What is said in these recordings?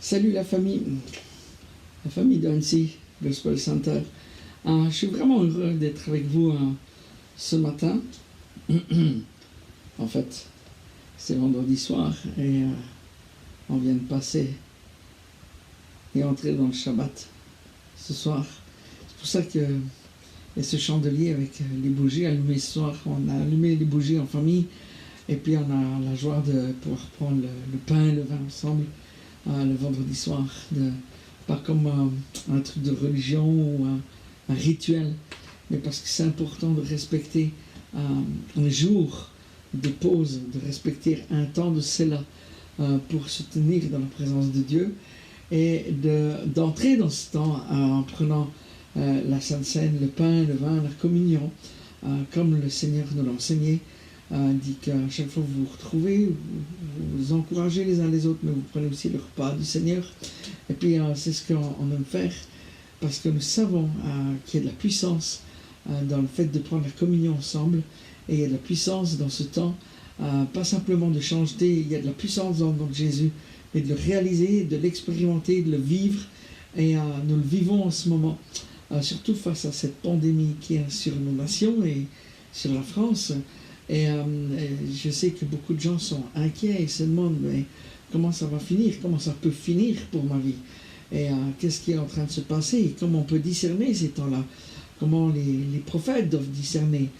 Salut la famille d'Annecy, Gospel Center. Je suis vraiment heureux d'être avec vous ce matin. En fait, c'est vendredi soir et on vient de passer et entrer dans le Shabbat ce soir. C'est pour ça qu'il y a ce chandelier avec les bougies allumées ce soir. On a allumé les bougies en famille et puis on a la joie de pouvoir prendre le pain et le vin ensemble le vendredi soir. Pas comme un truc de religion ou un rituel, mais parce que c'est important de respecter un jour de pause, de respecter un temps de cela pour se tenir dans la présence de Dieu et d'entrer dans ce temps en prenant la Sainte Seine, le pain, le vin, la communion, comme le Seigneur nous l'a enseigné. Dit qu'à chaque fois que vous vous retrouvez, vous vous encouragez les uns les autres, mais vous prenez aussi le repas du Seigneur. Et puis c'est ce qu'on aime faire, parce que nous savons qu'il y a de la puissance dans le fait de prendre la communion ensemble, et il y a de la puissance dans ce temps, pas simplement de changer, il y a de la puissance dans Jésus, mais de le réaliser, de l'expérimenter, de le vivre, et nous le vivons en ce moment, surtout face à cette pandémie qui est sur nos nations et sur la France. Et je sais que beaucoup de gens sont inquiets et se demandent mais comment ça va finir, comment ça peut finir pour ma vie, et qu'est-ce qui est en train de se passer, et comment on peut discerner ces temps-là, comment les prophètes doivent discerner,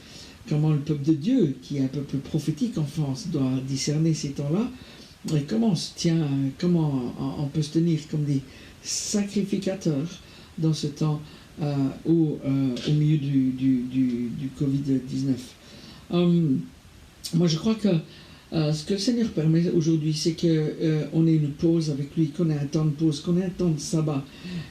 comment le peuple de Dieu, qui est un peuple prophétique en France, doit discerner ces temps-là, et comment on se tient, comment on peut se tenir comme des sacrificateurs dans ce temps au milieu du Covid-19. Moi je crois que ce que le Seigneur permet aujourd'hui, c'est qu'on ait une pause avec lui, qu'on ait un temps de pause, qu'on ait un temps de sabbat,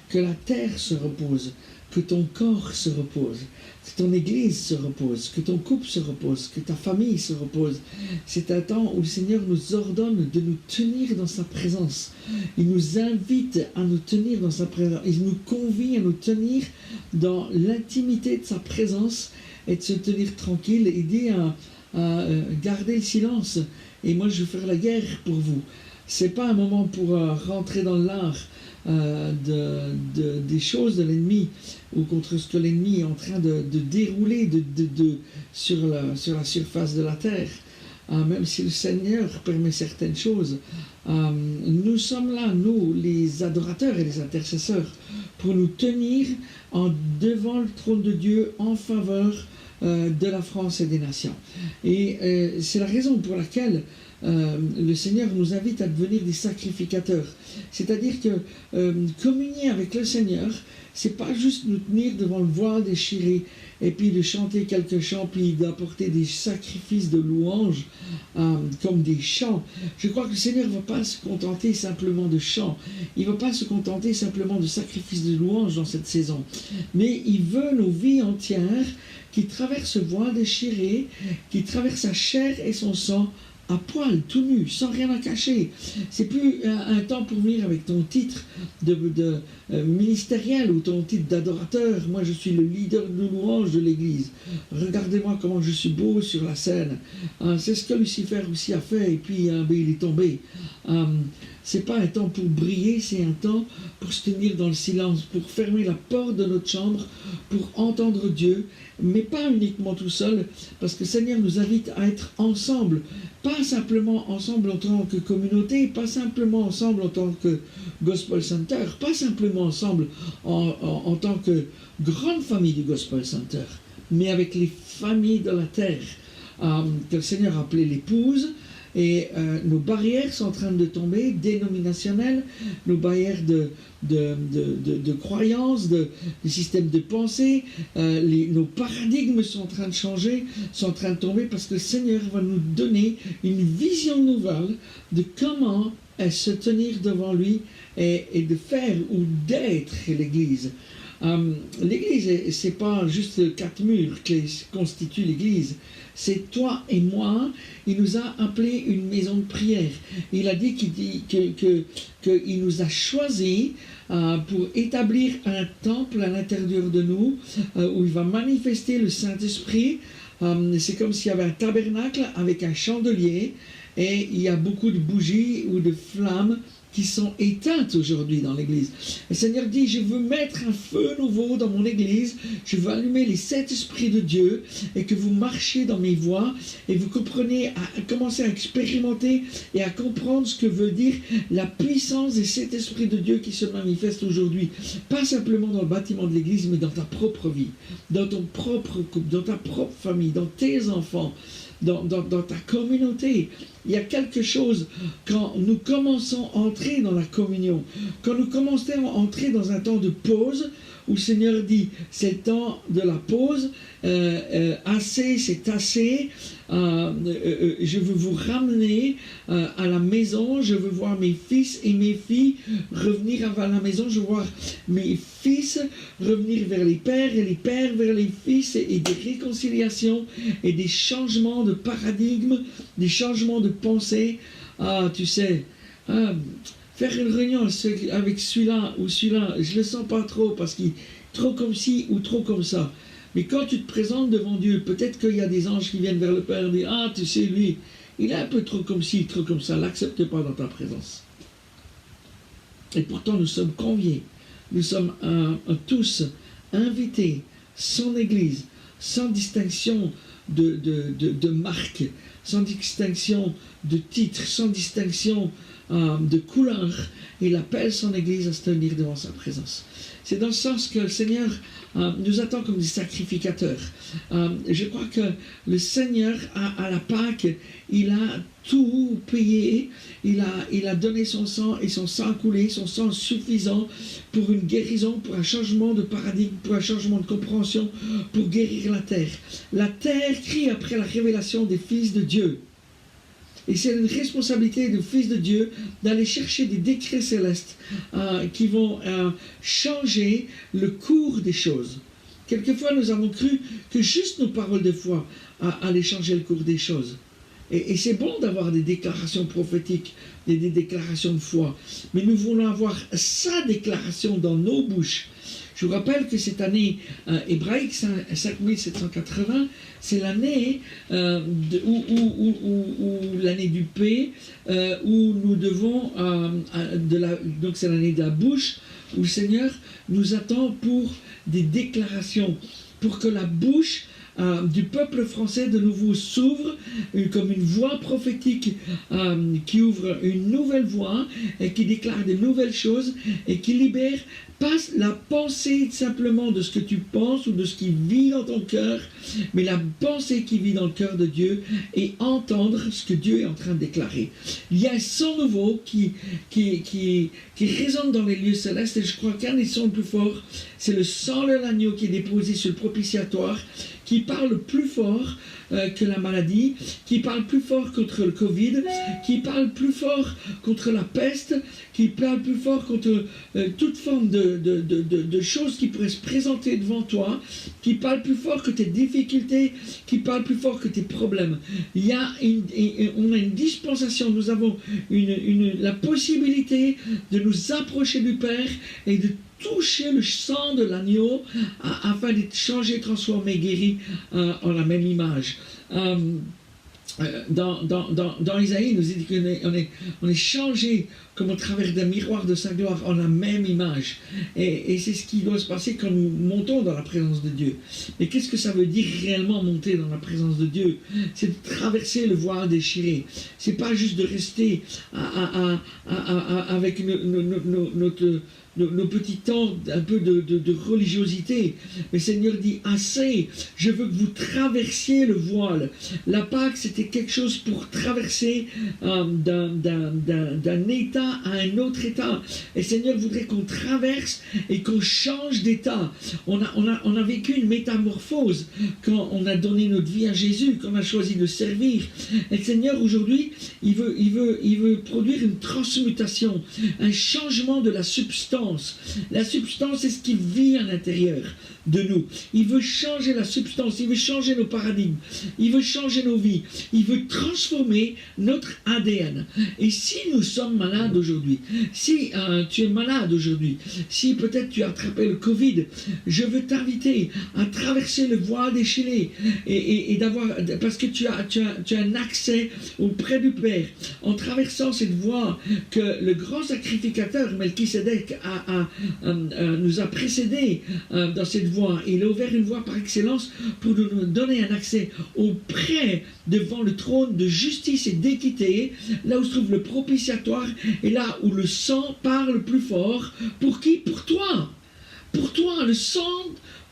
que la terre se repose, que ton corps se repose, que ton église se repose, que ton couple se repose, que ta famille se repose. C'est un temps où le Seigneur nous ordonne de nous tenir dans sa présence. Il nous invite à nous tenir dans sa présence. Il nous convie à nous tenir dans l'intimité de sa présence et de se tenir tranquille. Il dit gardez le silence et moi je vais faire la guerre pour vous. C'est pas un moment pour rentrer dans l'art des choses de l'ennemi ou contre ce que l'ennemi est en train de dérouler sur la surface de la terre. Même si le Seigneur permet certaines choses, nous sommes là, nous, les adorateurs et les intercesseurs, pour nous tenir devant le trône de Dieu en faveur de la France et des nations. Et c'est la raison pour laquelle le Seigneur nous invite à devenir des sacrificateurs. C'est-à-dire que communier avec le Seigneur, c'est pas juste nous tenir devant le voile déchiré et puis de chanter quelques chants, puis d'apporter des sacrifices de louanges comme des chants. Je crois que le Seigneur ne va pas se contenter simplement de chants, il ne va pas se contenter simplement de sacrifices de louanges dans cette saison, mais il veut nos vies entières qui traversent ce voile déchiré, qui traversent sa chair et son sang, à poil, tout nu, sans rien à cacher. C'est plus un temps pour venir avec ton titre de ministériel ou ton titre d'adorateur. Moi, je suis le leader de louange de l'Église. Regardez-moi comment je suis beau sur la scène. C'est ce que Lucifer aussi a fait, et puis il est tombé. C'est pas un temps pour briller, c'est un temps pour se tenir dans le silence, pour fermer la porte de notre chambre, pour entendre Dieu, mais pas uniquement tout seul, parce que le Seigneur nous invite à être ensemble, pas simplement ensemble en tant que communauté, pas simplement ensemble en tant que Gospel Center, pas simplement ensemble en tant que grande famille du Gospel Center, mais avec les familles de la terre, que le Seigneur a appelé l'épouse. Et nos barrières sont en train de tomber, dénominationnelles, nos barrières de croyances, de systèmes de pensée, nos paradigmes sont en train de changer, sont en train de tomber, parce que le Seigneur va nous donner une vision nouvelle de comment se tenir devant lui et de faire ou d'être l'Église. L'Église, c'est pas juste 4 murs qui constituent l'Église, c'est toi et moi. Il nous a appelé une maison de prière. Il a dit qu'il nous a choisis pour établir un temple à l'intérieur de nous où il va manifester le Saint-Esprit. C'est comme s'il y avait un tabernacle avec un chandelier et il y a beaucoup de bougies ou de flammes qui sont éteintes aujourd'hui dans l'Église. Le Seigneur dit, je veux mettre un feu nouveau dans mon Église, je veux allumer les 7 esprits de Dieu, et que vous marchiez dans mes voies, et vous comprenez, à commencer à expérimenter et à comprendre ce que veut dire la puissance des 7 esprits de Dieu qui se manifestent aujourd'hui. Pas simplement dans le bâtiment de l'Église, mais dans ta propre vie, dans ton propre couple, dans ta propre famille, dans tes enfants, dans ta communauté. Il y a quelque chose quand nous commençons à entrer dans la communion, quand nous commençons à entrer dans un temps de pause, où le Seigneur dit, c'est le temps de la pause, assez, c'est assez, je veux vous ramener à la maison, je veux voir mes fils et mes filles revenir à la maison, je veux voir mes fils revenir vers les pères et les pères vers les fils, et des réconciliations et des changements de paradigme, des changements de pensée. Ah, tu sais, faire une réunion avec celui-là ou celui-là, je le sens pas trop parce qu'il est trop comme ci ou trop comme ça. Mais quand tu te présentes devant Dieu, peut-être qu'il y a des anges qui viennent vers le Père et disent, ah, tu sais, lui, il est un peu trop comme ci, trop comme ça, l'accepte pas dans ta présence. Et pourtant, nous sommes conviés, nous sommes tous invités, son Église, sans distinction de marque, sans distinction de titre, sans distinction de couleur. Il appelle son Église à se tenir devant sa présence. C'est dans le sens que le Seigneur nous attend comme des sacrificateurs. Je crois que le Seigneur, à la Pâque, il a tout payé, il a donné son sang, et son sang a coulé, son sang suffisant pour une guérison, pour un changement de paradigme, pour un changement de compréhension, pour guérir la terre. La terre crie après la révélation des fils de Dieu. Et c'est une responsabilité du Fils de Dieu d'aller chercher des décrets célestes qui vont changer le cours des choses. Quelquefois, nous avons cru que juste nos paroles de foi allaient changer le cours des choses. Et c'est bon d'avoir des déclarations prophétiques, des déclarations de foi. Mais nous voulons avoir sa déclaration dans nos bouches. Je vous rappelle que cette année hébraïque 5780, c'est l'année où l'année du paix, où nous devons, donc c'est l'année de la bouche, où le Seigneur nous attend pour des déclarations, pour que la bouche du peuple français de nouveau s'ouvre comme une voix prophétique qui ouvre une nouvelle voie et qui déclare de nouvelles choses et qui libère pas la pensée simplement de ce que tu penses ou de ce qui vit dans ton cœur, mais la pensée qui vit dans le cœur de Dieu et entendre ce que Dieu est en train de déclarer. Il y a un son nouveau qui résonne dans les lieux célestes, et je crois qu'un des sons les plus forts, c'est le sang de l'agneau qui est déposé sur le propitiatoire, qui parle plus fort que la maladie, qui parle plus fort contre le Covid, qui parle plus fort contre la peste, qui parle plus fort contre toute forme de choses qui pourraient se présenter devant toi, qui parle plus fort que tes difficultés, qui parle plus fort que tes problèmes. On a une dispensation, nous avons la possibilité de nous approcher du Père et de toucher le sang de l'agneau afin d'être changé, transformé, guéri en la même image. Dans Isaïe, il nous dit qu'on est changé comme au travers d'un miroir de sa gloire en la même image. Et c'est ce qui doit se passer quand nous montons dans la présence de Dieu. Mais qu'est-ce que ça veut dire réellement monter dans la présence de Dieu? C'est de traverser le voile déchiré. C'est pas juste de rester avec nos petits temps un peu de religiosité. Mais le Seigneur dit, assez, je veux que vous traversiez le voile. La Pâque, c'était quelque chose pour traverser d'un état à un autre état. Et le Seigneur voudrait qu'on traverse et qu'on change d'état. On a vécu une métamorphose quand on a donné notre vie à Jésus, quand on a choisi de le servir. Et le Seigneur, aujourd'hui, il veut produire une transmutation, un changement de la substance. La substance, c'est ce qui vit à l'intérieur de nous. Il veut changer la substance, il veut changer nos paradigmes, il veut changer nos vies, Il veut transformer notre ADN. Et si nous sommes malades aujourd'hui, si tu es malade aujourd'hui, si peut-être tu as attrapé le Covid, je veux t'inviter à traverser le voile d'échelle et d'avoir, parce que tu as un accès auprès du Père en traversant cette voie que le grand sacrificateur Melchisédek nous a précédés dans cette voie. Il a ouvert une voie par excellence pour nous donner un accès auprès devant le trône de justice et d'équité, là où se trouve le propitiatoire et là où le sang parle plus fort. Pour qui? Pour toi. Pour toi, le sang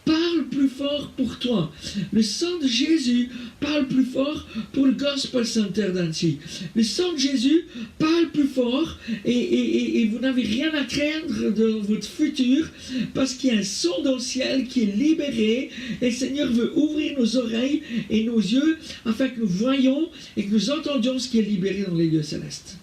parle plus fort pour toi. Le sang de Jésus parle plus fort pour le Gospel Center d'Annecy. Le sang de Jésus parle plus fort et vous n'avez rien à craindre de votre futur parce qu'il y a un son dans le ciel qui est libéré et le Seigneur veut ouvrir nos oreilles et nos yeux afin que nous voyions et que nous entendions ce qui est libéré dans les lieux célestes.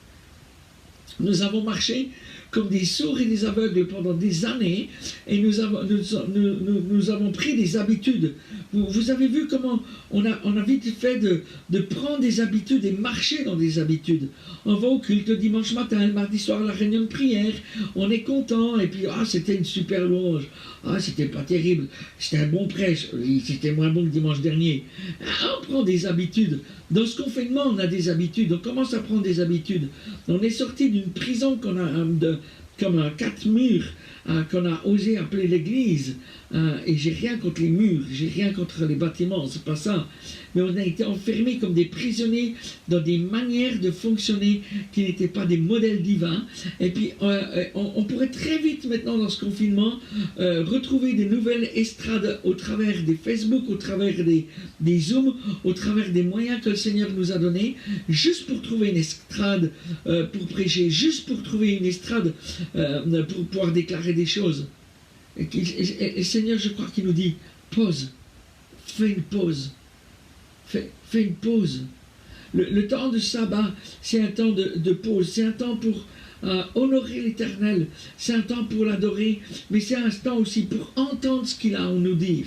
Nous avons marché comme des sourds et des aveugles pendant des années, et nous avons pris des habitudes. Vous avez vu comment on a vite fait de prendre des habitudes et marcher dans des habitudes. On va au culte le dimanche matin, le mardi soir à la réunion de prière, on est content, et puis c'était une super louange, c'était pas terrible, c'était un bon prêche, c'était moins bon que dimanche dernier. On prend des habitudes. Dans ce confinement, on a des habitudes, on commence à prendre des habitudes. On est sorti d'une prison qu'on a comme 4 murs qu'on a osé appeler l'église, et j'ai rien contre les murs, j'ai rien contre les bâtiments, c'est pas ça, mais on a été enfermés comme des prisonniers dans des manières de fonctionner qui n'étaient pas des modèles divins, et puis on pourrait très vite maintenant dans ce confinement retrouver des nouvelles estrades au travers des Facebook, au travers des Zooms, au travers des moyens que le Seigneur nous a donnés, juste pour trouver une estrade pour prêcher, juste pour trouver une estrade pour pouvoir déclarer des choses. Et le Seigneur, je crois qu'il nous dit, pause, fais une pause, fais une pause. Le temps de sabbat, c'est un temps de pause, c'est un temps pour honorer l'Éternel, c'est un temps pour l'adorer, mais c'est un temps aussi pour entendre ce qu'il a à nous dire.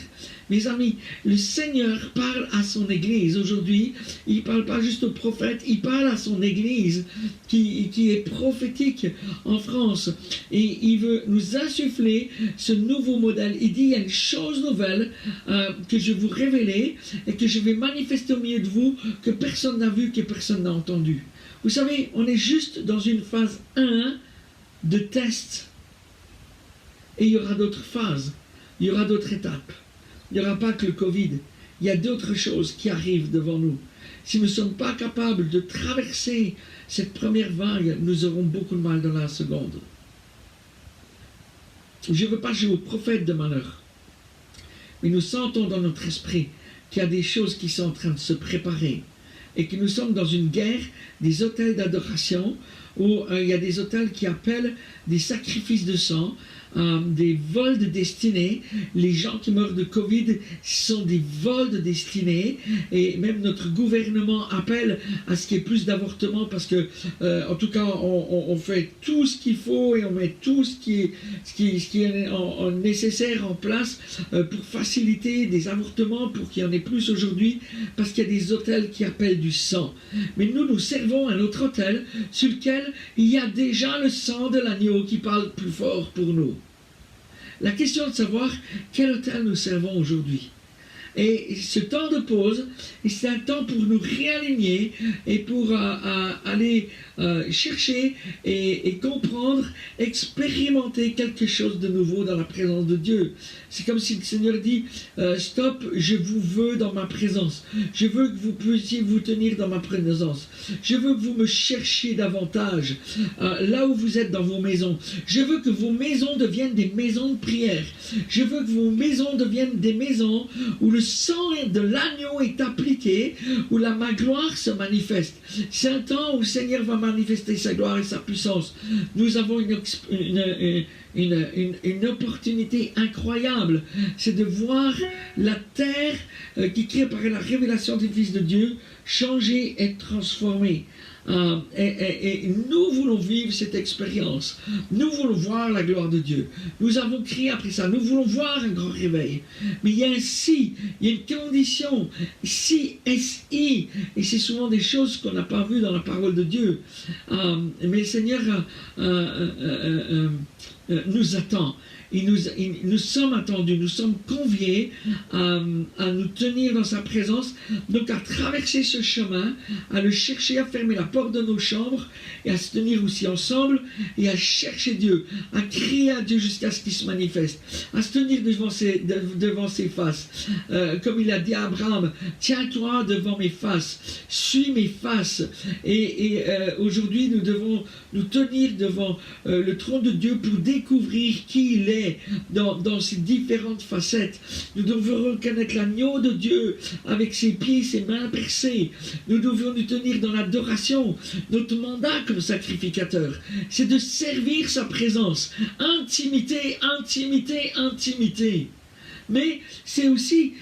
Mes amis, le Seigneur parle à son Église aujourd'hui, il ne parle pas juste aux prophètes, il parle à son Église qui est prophétique en France, et il veut nous insuffler ce nouveau modèle. Il dit, il y a une chose nouvelle que je vais vous révéler et que je vais manifester au milieu de vous, que personne n'a vu, que personne n'a entendu. Vous savez, on est juste dans une phase 1 de test. Et il y aura d'autres phases, il y aura d'autres étapes. Il n'y aura pas que le Covid. Il y a d'autres choses qui arrivent devant nous. Si nous ne sommes pas capables de traverser cette première vague, nous aurons beaucoup de mal dans la seconde. Je ne veux pas jouer au prophète de malheur. Mais nous sentons dans notre esprit qu'il y a des choses qui sont en train de se préparer. Et que nous sommes dans une guerre des autels d'adoration, où il y a des autels qui appellent des sacrifices de sang, des vols de destinée. Les gens qui meurent de Covid sont des vols de destinée, et même notre gouvernement appelle à ce qu'il y ait plus d'avortements, parce que en tout cas on fait tout ce qu'il faut et on met tout ce qui est nécessaire en place pour faciliter des avortements, pour qu'il y en ait plus aujourd'hui, parce qu'il y a des autels qui appellent du sang. Mais nous servons un autre autel sur lequel il y a déjà le sang de l'agneau qui parle plus fort pour nous. La question est de savoir quel autel nous servons aujourd'hui. Et ce temps de pause, c'est un temps pour nous réaligner et pour aller chercher et comprendre, expérimenter quelque chose de nouveau dans la présence de Dieu. C'est comme si le Seigneur dit, stop, je vous veux dans ma présence. Je veux que vous puissiez vous tenir dans ma présence. Je veux que vous me cherchiez davantage là où vous êtes dans vos maisons. Je veux que vos maisons deviennent des maisons de prière. Je veux que vos maisons deviennent des maisons où le sang de l'agneau est appliqué, où ma gloire se manifeste. C'est un temps où le Seigneur va manifester sa gloire et sa puissance. Nous avons une opportunité incroyable, c'est de voir la terre qui est créée par la révélation du Fils de Dieu changer et transformer. Et nous voulons vivre cette expérience. Nous voulons voir la gloire de Dieu. Nous avons crié après ça. Nous voulons voir un grand réveil. Mais il y a un si, il y a une condition. Si, S-I. Et c'est souvent des choses qu'on n'a pas vues dans la parole de Dieu. Mais le Seigneur nous attend. Nous sommes attendus, nous sommes conviés à nous tenir dans sa présence, donc à traverser ce chemin, à le chercher, à fermer la porte de nos chambres et à se tenir aussi ensemble et à chercher Dieu, à crier à Dieu jusqu'à ce qu'il se manifeste, à se tenir devant ses faces. Comme il a dit à Abraham, tiens-toi devant mes faces, suis mes faces. Et aujourd'hui, nous devons nous tenir devant le trône de Dieu pour découvrir qui il est dans ses différentes facettes. Nous devons reconnaître l'agneau de Dieu avec ses pieds, ses mains percées. Nous devons nous tenir dans l'adoration. Notre mandat comme sacrificateur, c'est de servir sa présence. Intimité, intimité, intimité. Mais c'est aussi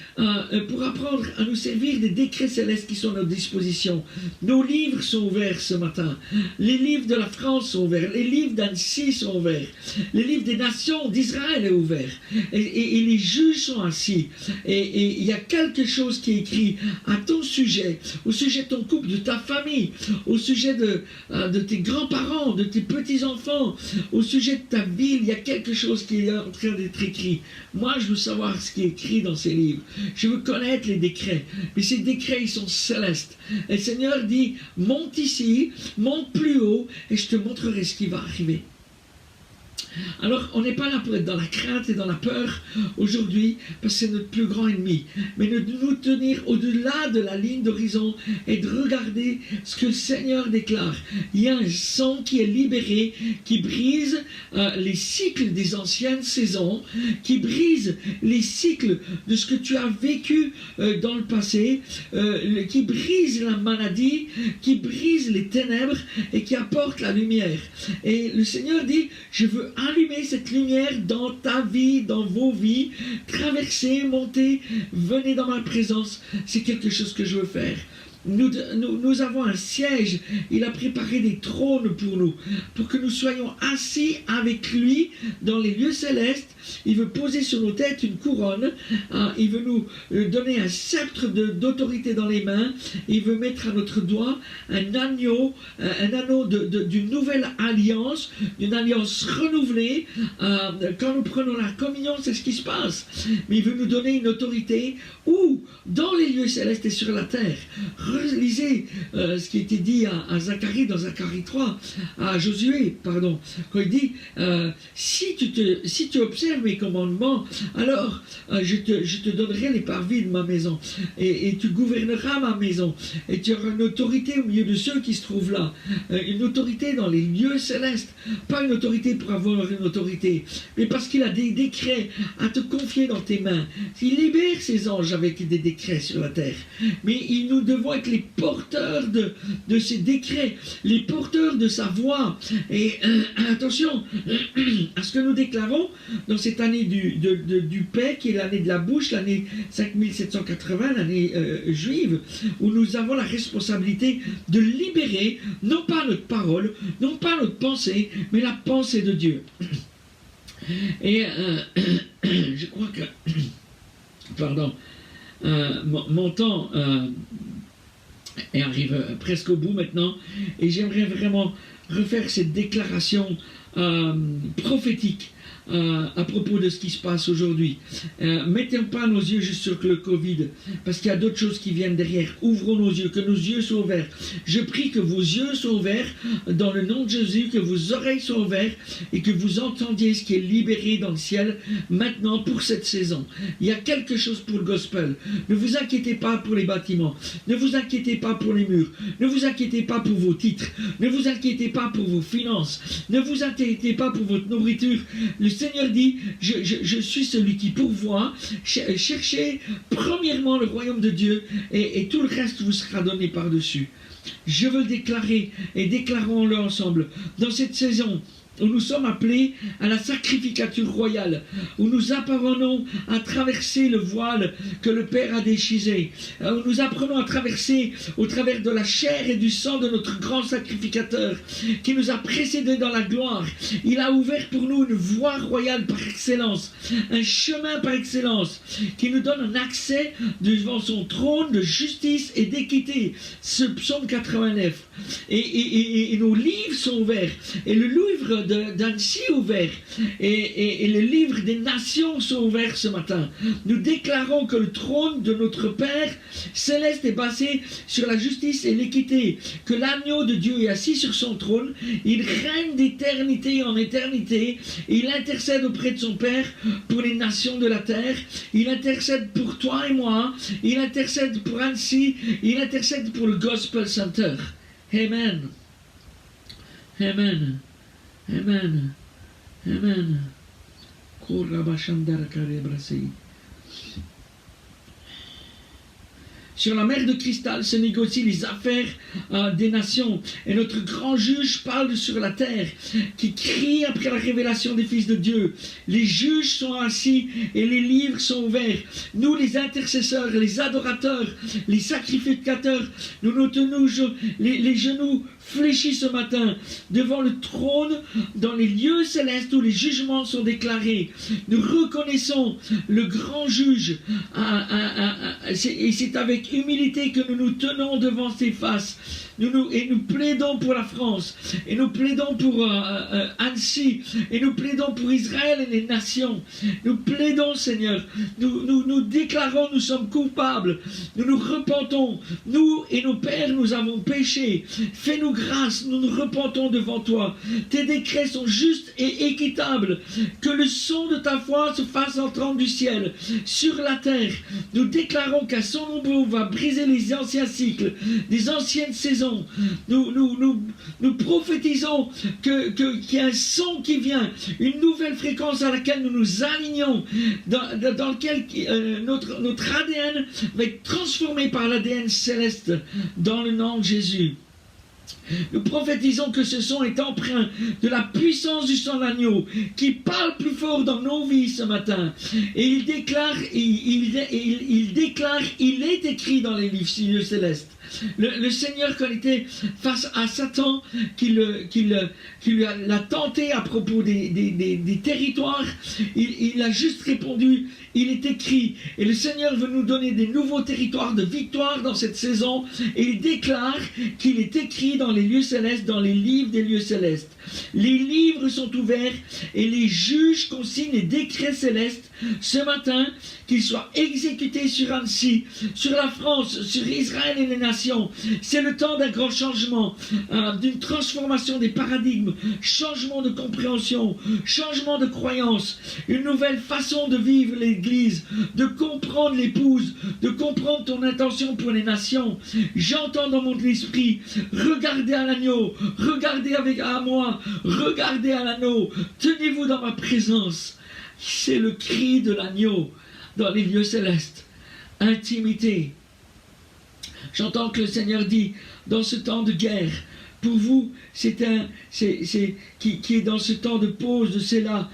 pour apprendre à nous servir des décrets célestes qui sont à notre disposition. Nos livres sont ouverts ce matin. Les livres de la France sont ouverts. Les livres d'Annecy sont ouverts. Les livres des nations d'Israël est ouvert. Et les juges sont assis. Et il y a quelque chose qui est écrit à ton sujet, au sujet de ton couple, de ta famille, au sujet de tes grands-parents, de tes petits-enfants, au sujet de ta ville. Il y a quelque chose qui est en train d'être écrit. Moi, je veux savoir ce qui est écrit dans ces livres. Je veux connaître les décrets. Mais ces décrets, ils sont célestes. Et le Seigneur dit, monte ici, monte plus haut, et je te montrerai ce qui va arriver. Alors, on n'est pas là pour être dans la crainte et dans la peur aujourd'hui, parce que c'est notre plus grand ennemi. Mais de nous tenir au-delà de la ligne d'horizon et de regarder ce que le Seigneur déclare. Il y a un sang qui est libéré, qui brise les cycles des anciennes saisons, qui brise les cycles de ce que tu as vécu dans le passé, qui brise la maladie, qui brise les ténèbres et qui apporte la lumière. Et le Seigneur dit, je veux allumer cette lumière dans ta vie, dans vos vies, traversez, montez, venez dans ma présence, c'est quelque chose que je veux faire. Nous avons un siège, il a préparé des trônes pour que nous soyons assis avec lui dans les lieux célestes. Il veut poser sur nos têtes une couronne, il veut nous donner un sceptre d'autorité dans les mains, il veut mettre à notre doigt un anneau d'une nouvelle alliance, d'une alliance renouvelée. Quand nous prenons la communion, c'est ce qui se passe. Mais il veut nous donner une autorité où, dans les lieux célestes et sur la terre. Relisez ce qui a été dit à Zacharie, dans Zacharie 3, à Josué, pardon, quand il dit si tu observes mes commandements, alors je te donnerai les parvis de ma maison, et tu gouverneras ma maison, et tu auras une autorité au milieu de ceux qui se trouvent là, une autorité dans les lieux célestes, pas une autorité pour avoir une autorité, mais parce qu'il a des décrets à te confier dans tes mains. Il libère ses anges avec des décrets sur la terre, mais nous devons être les porteurs de ces décrets, les porteurs de sa voix. Et attention à ce que nous déclarons dans cette année du paix, qui est l'année de la bouche, l'année 5780, l'année juive, où nous avons la responsabilité de libérer, non pas notre parole, non pas notre pensée, mais la pensée de Dieu. Et je crois que pardon, mon temps arrive presque au bout maintenant, et j'aimerais vraiment refaire cette déclaration prophétique à propos de ce qui se passe aujourd'hui. Mettons pas nos yeux juste sur le Covid, parce qu'il y a d'autres choses qui viennent derrière. Ouvrons nos yeux, que nos yeux soient ouverts. Je prie que vos yeux soient ouverts dans le nom de Jésus, que vos oreilles soient ouvertes et que vous entendiez ce qui est libéré dans le ciel maintenant pour cette saison. Il y a quelque chose pour le gospel. Ne vous inquiétez pas pour les bâtiments, ne vous inquiétez pas pour les murs, ne vous inquiétez pas pour vos titres, ne vous inquiétez pas pour vos finances, ne vous inquiétez pas pour votre nourriture. Le Seigneur dit, je suis celui qui pourvoit. Cherchez premièrement le royaume de Dieu, et tout le reste vous sera donné par-dessus. Je veux le déclarer, et déclarons-le ensemble. Dans cette saison, où nous sommes appelés à la sacrificature royale, où nous apprenons à traverser le voile que le Père a déchiré, où nous apprenons à traverser au travers de la chair et du sang de notre grand sacrificateur, qui nous a précédés dans la gloire. Il a ouvert pour nous une voie royale par excellence, un chemin par excellence, qui nous donne un accès devant son trône de justice et d'équité. Ce psaume 89. Et nos livres sont ouverts, et le livre d'Annecy ouvert, et le livre des nations sont ouverts ce matin. Nous déclarons que le trône de notre Père céleste est basé sur la justice et l'équité, que l'agneau de Dieu est assis sur son trône, il règne d'éternité en éternité, et il intercède auprès de son Père pour les nations de la terre, il intercède pour toi et moi, il intercède pour Annecy, il intercède pour le Gospel Center. Amen. Amen. Amen. Amen. Sur la mer de cristal se négocient les affaires des nations. Et notre grand juge parle sur la terre, qui crie après la révélation des fils de Dieu. Les juges sont assis et les livres sont ouverts. Nous, les intercesseurs, les adorateurs, les sacrificateurs, nous nous tenons les genoux fléchis ce matin devant le trône dans les lieux célestes où les jugements sont déclarés. Nous reconnaissons le grand juge et c'est avec humilité que nous nous tenons devant ses faces. Nous plaidons pour la France, et nous plaidons pour Annecy, et nous plaidons pour Israël et les nations. Nous plaidons, Seigneur, nous déclarons, nous sommes coupables, nous nous repentons, nous et nos pères, nous avons péché. Fais-nous grâce, nous nous repentons devant toi. Tes décrets sont justes et équitables. Que le son de ta voix se fasse entendre du ciel, sur la terre. Nous déclarons qu'à son nombre va briser les anciens cycles, des anciennes saisons. Nous prophétisons qu'il y a un son qui vient, une nouvelle fréquence à laquelle nous nous alignons, dans laquelle notre ADN va être transformé par l'ADN céleste, dans le nom de Jésus. Nous prophétisons que ce son est empreint de la puissance du sang d'agneau qui parle plus fort dans nos vies ce matin. Et il déclare, il est écrit dans les livres célestes. Le Seigneur, quand il était face à Satan, qui l'a tenté à propos des territoires, il a juste répondu, il est écrit. Et le Seigneur veut nous donner des nouveaux territoires de victoire dans cette saison, et il déclare qu'il est écrit dans les lieux célestes, dans les livres des lieux célestes. Les livres sont ouverts et les juges consignent les décrets célestes ce matin, qu'ils soient exécutés sur Annecy, sur la France, sur Israël et les nations. C'est le temps d'un grand changement, d'une transformation des paradigmes, changement de compréhension, changement de croyance, une nouvelle façon de vivre l'Église, de comprendre l'épouse, de comprendre ton intention pour les nations. J'entends dans mon esprit, regardez à l'agneau, regardez à moi, regardez à l'anneau, tenez-vous dans ma présence. C'est le cri de l'agneau dans les lieux célestes. Intimité. J'entends que le Seigneur dit, dans ce temps de guerre, pour vous, qui est dans ce temps de pause, de cela,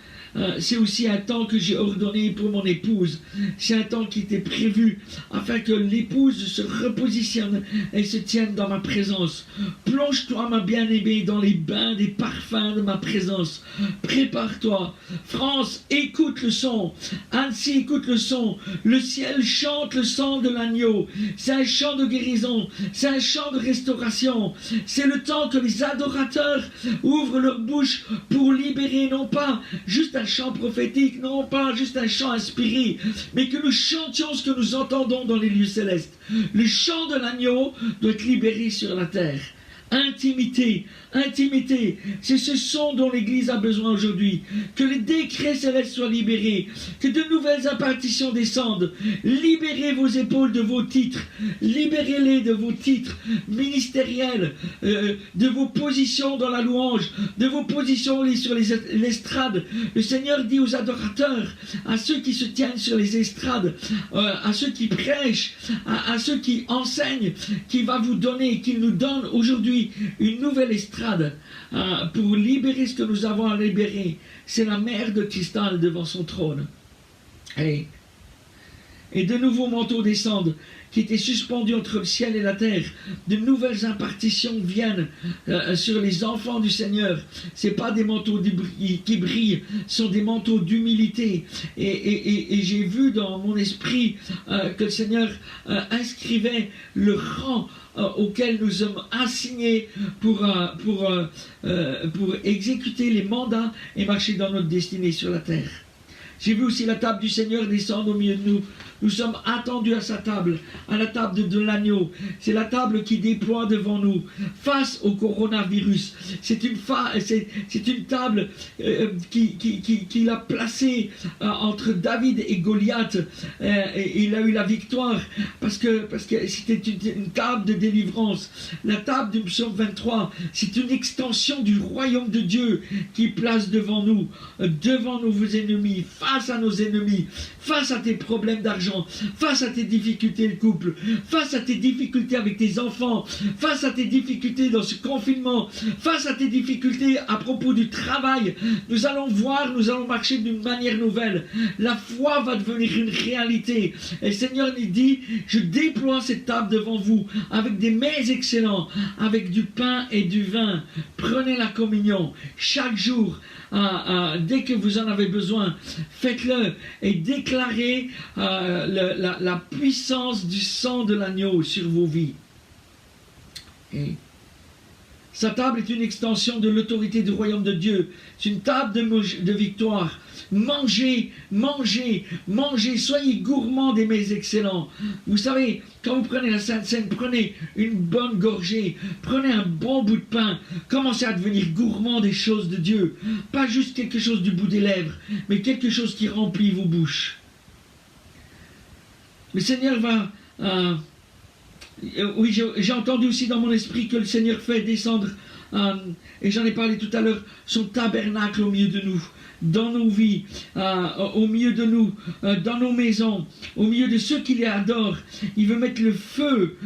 c'est aussi un temps que j'ai ordonné pour mon épouse. C'est un temps qui était prévu afin que l'épouse se repositionne et se tienne dans ma présence. Plonge-toi, ma bien-aimée, dans les bains des parfums de ma présence. Prépare-toi. France, écoute le son. Annecy, écoute le son. Le ciel chante le sang de l'agneau. C'est un chant de guérison. C'est un chant de restauration. C'est le temps que les adorateurs ouvrent leur bouche pour libérer, non pas juste un chant prophétique, non pas juste un chant inspiré, mais que nous chantions ce que nous entendons dans les lieux célestes. Le chant de l'agneau doit être libéré sur la terre. Intimité, intimité, c'est ce son dont l'Église a besoin aujourd'hui. Que les décrets célestes soient libérés, que de nouvelles impartitions descendent. Libérez vos épaules de vos titres, libérez-les de vos titres ministériels, de vos positions dans la louange, de vos positions sur l'estrade. Le Seigneur dit aux adorateurs, à ceux qui se tiennent sur les estrades, à ceux qui prêchent, à ceux qui enseignent, qu'il va vous donner, qu'il nous donne aujourd'hui dit une nouvelle estrade pour libérer ce que nous avons à libérer. C'est la mer de cristal devant son trône. Et de nouveaux manteaux descendent, qui étaient suspendus entre le ciel et la terre. De nouvelles impartitions viennent sur les enfants du Seigneur. Ce n'est pas des manteaux qui brillent, ce sont des manteaux d'humilité. Et j'ai vu dans mon esprit que le Seigneur inscrivait le rang auquel nous sommes assignés pour exécuter les mandats et marcher dans notre destinée sur la terre. J'ai vu aussi la table du Seigneur descendre au milieu de nous. Nous sommes attendus à sa table, à la table de l'agneau. C'est la table qui déploie devant nous face au coronavirus. C'est une table qu'il a placée entre David et Goliath. Et il a eu la victoire parce que c'était une table de délivrance. La table du psaume 23, c'est une extension du royaume de Dieu qui place devant nous vos ennemis, face à nos ennemis, face à tes problèmes d'argent, face à tes difficultés de couple, face à tes difficultés avec tes enfants, face à tes difficultés dans ce confinement, face à tes difficultés à propos du travail. Nous allons marcher d'une manière nouvelle. La foi va devenir une réalité. Et le Seigneur nous dit, je déploie cette table devant vous avec des mets excellents, avec du pain et du vin. Prenez la communion chaque jour. Dès que vous en avez besoin, faites-le et déclarez la puissance du sang de l'agneau sur vos vies. Et sa table est une extension de l'autorité du royaume de Dieu. C'est une table de victoire. Mangez, mangez, mangez, soyez gourmands des mets excellents. Vous savez, quand vous prenez la Sainte Seine, prenez une bonne gorgée, prenez un bon bout de pain, commencez à devenir gourmand des choses de Dieu. Pas juste quelque chose du bout des lèvres, mais quelque chose qui remplit vos bouches. Le Seigneur va... oui, j'ai entendu aussi dans mon esprit que le Seigneur fait descendre, et j'en ai parlé tout à l'heure, son tabernacle au milieu de nous, dans nos vies, au milieu de nous, dans nos maisons, au milieu de ceux qui les adorent. Il veut mettre le feu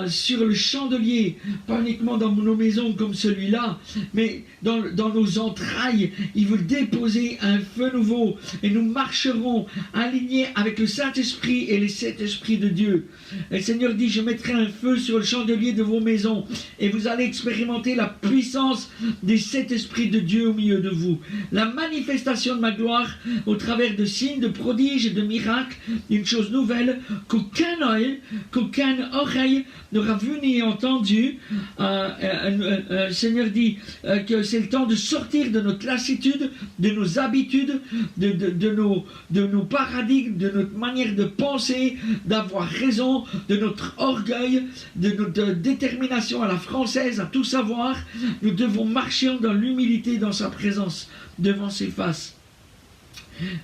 sur le chandelier, pas uniquement dans nos maisons comme celui-là, mais dans nos entrailles. Il veut déposer un feu nouveau, et nous marcherons alignés avec le Saint-Esprit et les 7 esprits de Dieu. Et le Seigneur dit, je mettrai un feu sur le chandelier de vos maisons, et vous allez expérimenter la puissance des 7 esprits de Dieu au milieu de vous. La manifestation de ma gloire au travers de signes, de prodiges et de miracles, une chose nouvelle qu'aucun œil, qu'aucune oreille n'aura vu ni entendu. Le Seigneur dit que c'est le temps de sortir de notre lassitude, de nos habitudes, de nos paradigmes, de notre manière de penser, d'avoir raison, de notre orgueil, de notre détermination à la française, à tout savoir. Nous devons marcher dans l'humilité dans sa présence, devant ses faces.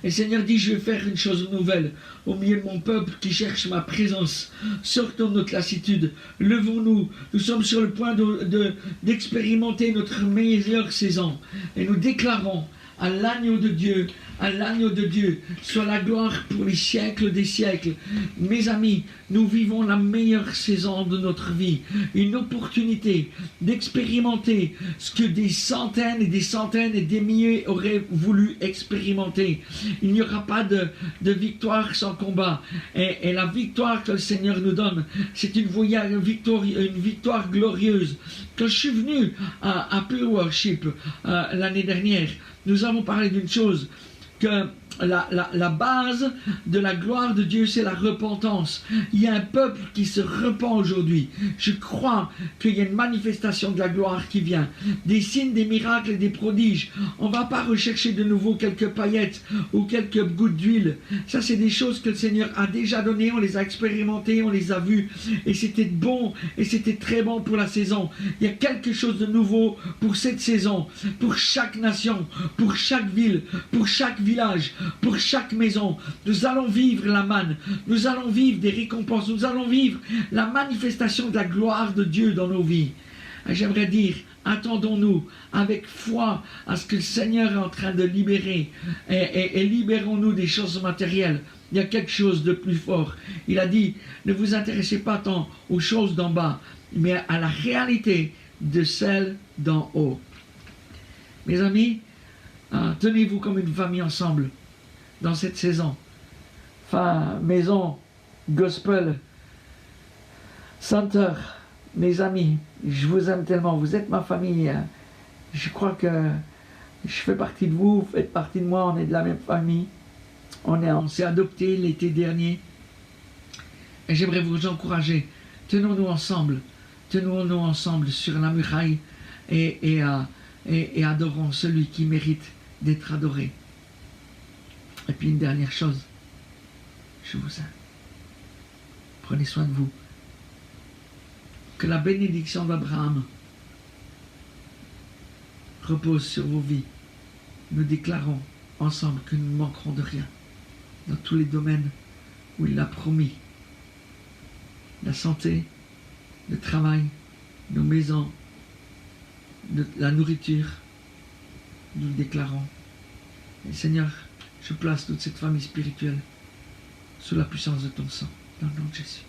Et le Seigneur dit, je vais faire une chose nouvelle au milieu de mon peuple qui cherche ma présence. Sortons de notre lassitude, levons-nous, nous sommes sur le point d'expérimenter notre meilleure saison. Et nous déclarons à l'agneau de Dieu, soit la gloire pour les siècles des siècles. Mes amis, nous vivons la meilleure saison de notre vie, une opportunité d'expérimenter ce que des centaines et des milliers auraient voulu expérimenter. Il n'y aura pas de victoire sans combat, et la victoire que le Seigneur nous donne, c'est une victoire glorieuse. Quand je suis venu à Pure Worship l'année dernière, nous avons parlé d'une chose, que la base de la gloire de Dieu, c'est la repentance. Il y a un peuple qui se repent aujourd'hui. Je crois qu'il y a une manifestation de la gloire qui vient. Des signes, des miracles et des prodiges. On ne va pas rechercher de nouveau quelques paillettes ou quelques gouttes d'huile. Ça, c'est des choses que le Seigneur a déjà données. On les a expérimentées, on les a vues. Et c'était bon, et c'était très bon pour la saison. Il y a quelque chose de nouveau pour cette saison, pour chaque nation, pour chaque ville, pour chaque village, pour chaque maison. Nous allons vivre la manne, nous allons vivre des récompenses, nous allons vivre la manifestation de la gloire de Dieu dans nos vies. Et j'aimerais dire, attendons-nous avec foi à ce que le Seigneur est en train de libérer, et libérons-nous des choses matérielles. Il y a quelque chose de plus fort. Il a dit, ne vous intéressez pas tant aux choses d'en bas, mais à la réalité de celle d'en haut. Mes amis, tenez-vous comme une famille ensemble dans cette saison. Enfin, maison, gospel, center, mes amis, je vous aime tellement, vous êtes ma famille. Je crois que je fais partie de vous, vous faites partie de moi, on est de la même famille. On s'est adoptés l'été dernier. Et j'aimerais vous encourager. Tenons-nous ensemble sur la muraille et adorons celui qui mérite d'être adoré. Et puis une dernière chose, je vous aime. Prenez soin de vous. Que la bénédiction d'Abraham repose sur vos vies. Nous déclarons ensemble que nous ne manquerons de rien dans tous les domaines où il l'a promis. La santé, le travail, nos maisons, la nourriture, nous le déclarons. Et Seigneur, je place toute cette famille spirituelle sous la puissance de ton sang, dans le nom de Jésus.